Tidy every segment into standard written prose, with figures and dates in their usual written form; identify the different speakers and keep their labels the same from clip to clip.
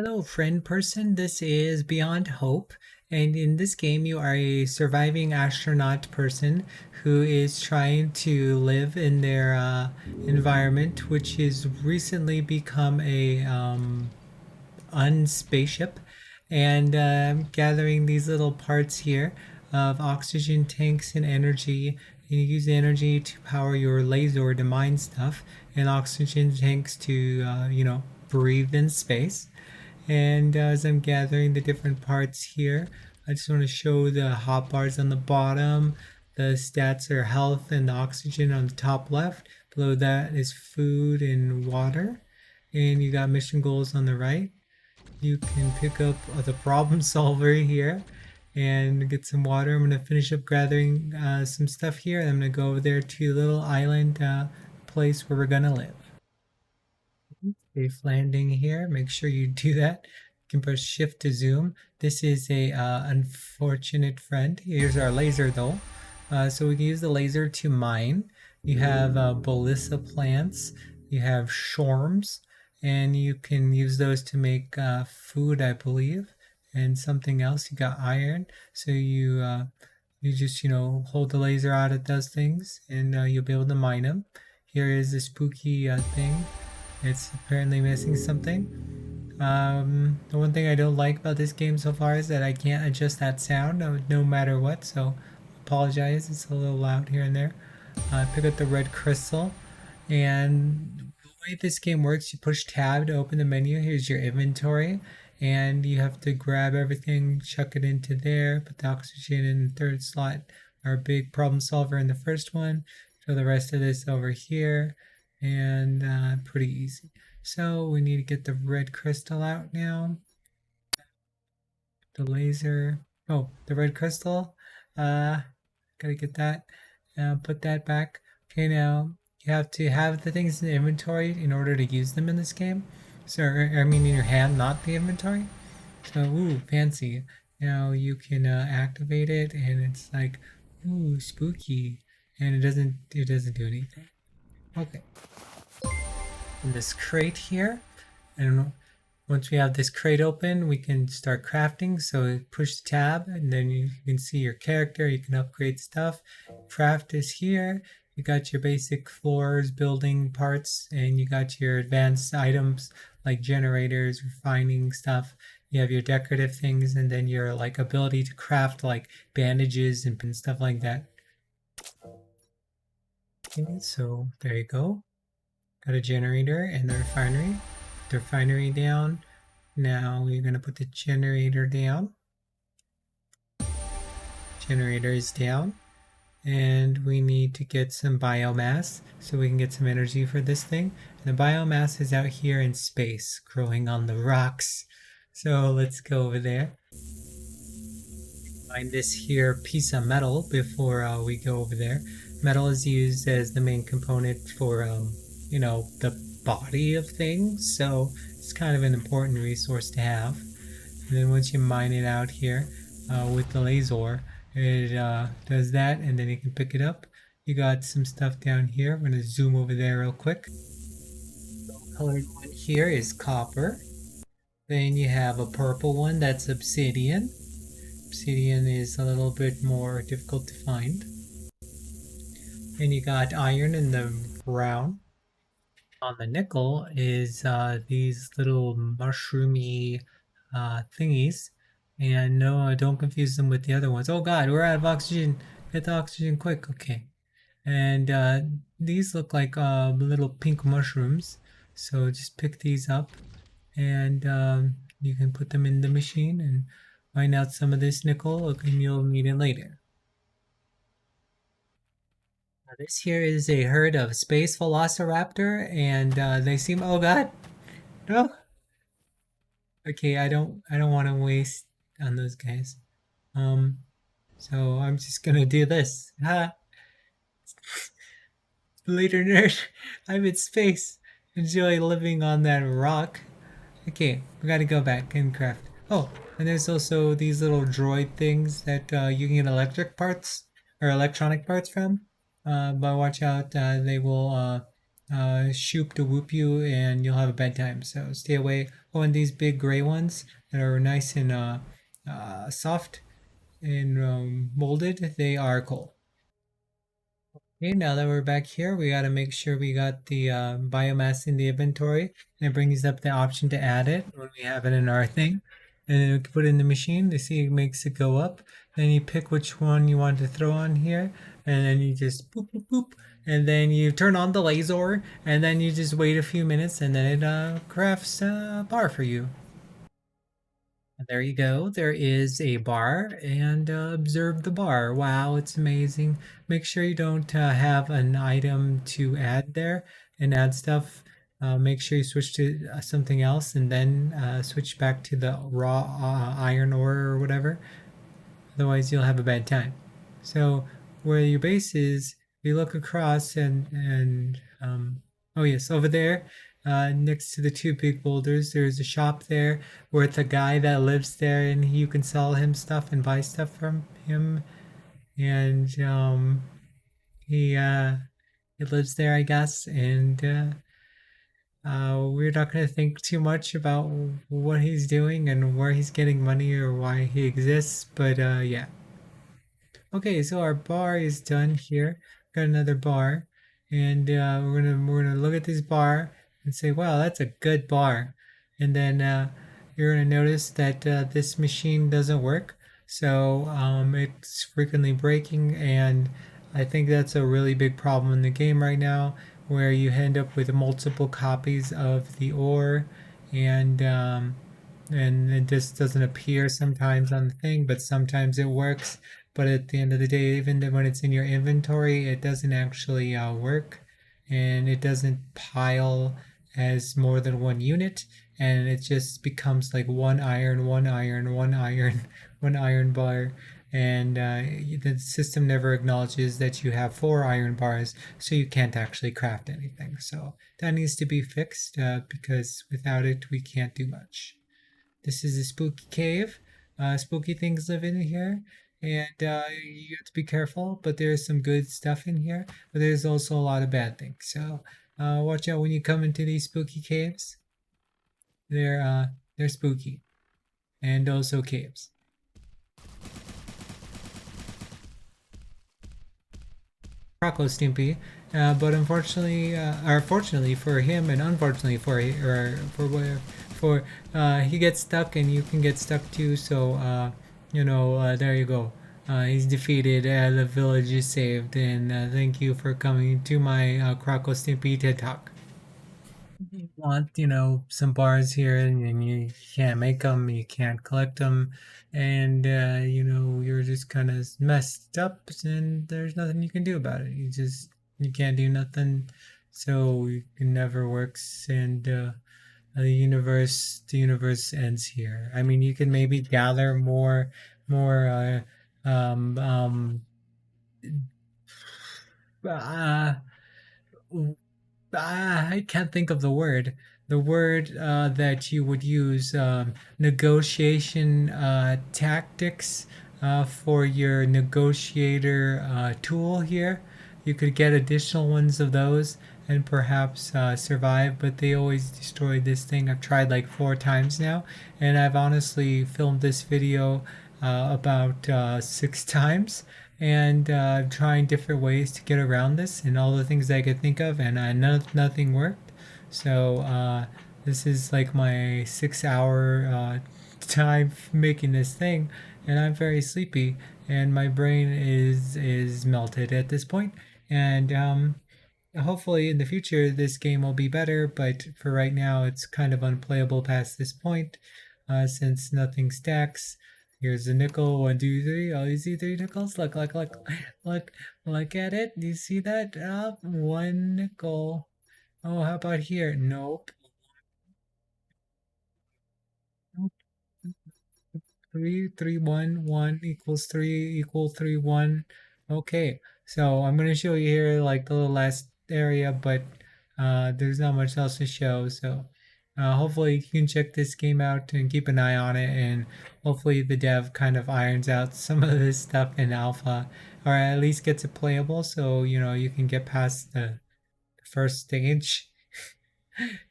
Speaker 1: Hello, friend person. This is Beyond Hope, and in this game, you are a surviving astronaut person who is trying to live in their environment, which has recently become a unspaceship, and gathering these little parts here of oxygen tanks and energy. You use the energy to power your laser to mine stuff, and oxygen tanks to breathe in space. And as I'm gathering the different parts here, I just want to show the hotbars on the bottom. The stats are health and the oxygen on the top left. Below that is food and water. And you got mission goals on the right. You can pick up the problem solver here and get some water. I'm going to finish up gathering some stuff here. And I'm going to go over there to the little island place where we're going to live. Safe landing here. Make sure you do that. You can press shift to zoom. This is a unfortunate friend. Here's our laser though. So we can use the laser to mine. You have balisa plants. You have shorms. And you can use those to make food, I believe. And something else. You got iron. So you just, hold the laser out, it does things. And you'll be able to mine them. Here is the spooky thing. It's apparently missing something. The one thing I don't like about this game so far is that I can't adjust that sound no matter what, so apologize, it's a little loud here and there. Pick up the red crystal, and the way this game works, you push tab to open the menu. Here's your inventory, and you have to grab everything, chuck it into there, put the oxygen in the third slot, our big problem solver in the first one, throw the rest of this over here, and pretty easy. So we need to get the red crystal out now. The laser. Oh, the red crystal. Gotta get that. Put that back. Okay, now you have to have the things in the inventory in order to use them in this game. So, I mean, in your hand, not the inventory. So, ooh, fancy. Now you can activate it, and it's like, ooh, spooky, and it doesn't do anything. Okay. In this crate here, and once we have this crate open, we can start crafting. So push the tab, and then you can see your character. You can upgrade stuff. Craft is here. You got your basic floors, building parts, and you got your advanced items like generators, refining stuff. You have your decorative things, and then your like ability to craft like bandages and stuff like that. Okay, so there you go. Got a generator and the refinery. The refinery down. Now we're going to put the generator down. Generator is down. And we need to get some biomass so we can get some energy for this thing. And the biomass is out here in space, growing on the rocks. So let's go over there. Find this here piece of metal before we go over there. Metal is used as the main component for the body of things, so it's kind of an important resource to have. And then once you mine it out here with the laser, it does that, and then you can pick it up. You got some stuff down here. I'm going to zoom over there real quick. The colored one here is copper. Then you have a purple one, that's obsidian. Obsidian is a little bit more difficult to find. And you got iron in the brown. On the nickel is these little mushroomy thingies. And no, don't confuse them with the other ones. Oh god, we're out of oxygen. Get the oxygen quick. Okay. And these look like little pink mushrooms. So just pick these up. And you can put them in the machine and find out some of this nickel. And you'll need it later. This here is a herd of space velociraptor, and they seem. Oh God, no. Okay, I don't want to waste on those guys. So I'm just gonna do this. Ha! Later, nerd. I'm in space. Enjoy living on that rock. Okay, we gotta go back and craft. Oh, and there's also these little droid things that you can get electric parts or electronic parts from. But watch out, they will shoop to whoop you and you'll have a bedtime. So stay away. Oh, and these big gray ones that are nice and soft and molded, they are cool. Okay, now that we're back here, we got to make sure we got the biomass in the inventory, and it brings up the option to add it when we have it in our thing. And then we can put it in the machine to see it makes it go up. Then you pick which one you want to throw on here, and then you just boop, boop, boop. And then you turn on the laser, and then you just wait a few minutes, and then it crafts a bar for you. There you go. There is a bar and observe the bar. Wow, it's amazing. Make sure you don't have an item to add there and add stuff. Make sure you switch to something else and then switch back to the raw iron ore or whatever. Otherwise, you'll have a bad time. So, where your base is, we look across and oh yes, over there, next to the two big boulders, there's a shop there with a guy that lives there, and you can sell him stuff and buy stuff from him. And he lives there, I guess. And we're not going to think too much about what he's doing and where he's getting money or why he exists. But yeah. Okay, so our bar is done here. Got another bar, and we're gonna look at this bar and say, "Wow, that's a good bar." And then you're gonna notice that this machine doesn't work, so it's frequently breaking, and I think that's a really big problem in the game right now, where you end up with multiple copies of the ore, and and it just doesn't appear sometimes on the thing, but sometimes it works. But at the end of the day, even when it's in your inventory, it doesn't actually work, and it doesn't pile as more than one unit, and it just becomes like one iron, one iron, one iron, one iron bar. And the system never acknowledges that you have four iron bars, so you can't actually craft anything. So that needs to be fixed because without it, we can't do much. This is a spooky cave. Spooky things live in here, and you have to be careful. But there's some good stuff in here, but there's also a lot of bad things. So watch out when you come into these spooky caves. They're spooky, and also caves. Rocco Stimpy, but unfortunately, or fortunately for him, and unfortunately for he gets stuck, and you can get stuck too. So there you go. He's defeated. The village is saved, and thank you for coming to my Rocco Stimpy TED Talk. You want some bars here, and you can't make them, you can't collect them, and you're just kind of messed up, and there's nothing you can do about it. You can't do nothing, so it never works, and the universe ends here. I mean, you can maybe gather more um um uh, I can't think of the word. The word that you would use, negotiation tactics for your negotiator tool here. You could get additional ones of those and perhaps survive, but they always destroy this thing. I've tried like 4 times now, and I've honestly filmed this video about 6 times and trying different ways to get around this and all the things I could think of, and nothing worked. So this is like my 6 hour time making this thing, and I'm very sleepy, and my brain is melted at this point. And hopefully in the future this game will be better, but for right now it's kind of unplayable past this point since nothing stacks. Here's a nickel. One, two, three. Oh, you see 3 nickels? Look at it. Do you see that? One nickel. Oh, how about here? Nope. Nope. 3, 3, 1, 1 equals 3 equal 3, 1. Okay, so I'm gonna show you here like the little last area, but there's not much else to show. So hopefully you can check this game out and keep an eye on it, and hopefully the dev kind of irons out some of this stuff in alpha, or at least gets it playable, so you can get past the first stage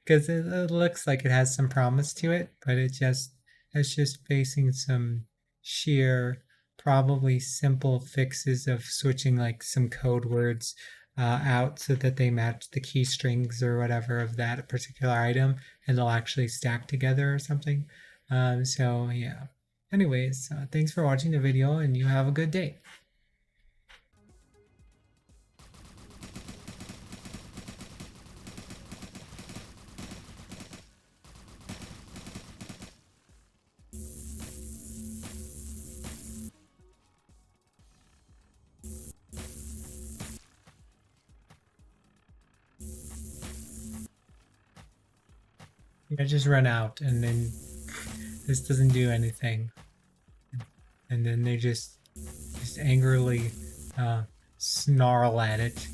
Speaker 1: because it looks like it has some promise to it, but it's just facing some sheer, probably simple fixes of switching like some code words out so that they match the key strings or whatever of that particular item, and they'll actually stack together or something. So yeah. Anyways, thanks for watching the video, and you have a good day. I just run out, and then this doesn't do anything, and then they just angrily uh, snarl at it,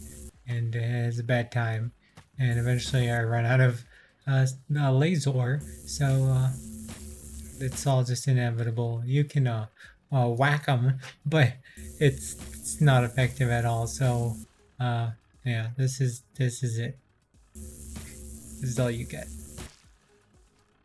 Speaker 1: and it's a bad time. And eventually, I run out of laser, so it's all just inevitable. You can whack them, but it's not effective at all. So yeah, this is it. This is all you get.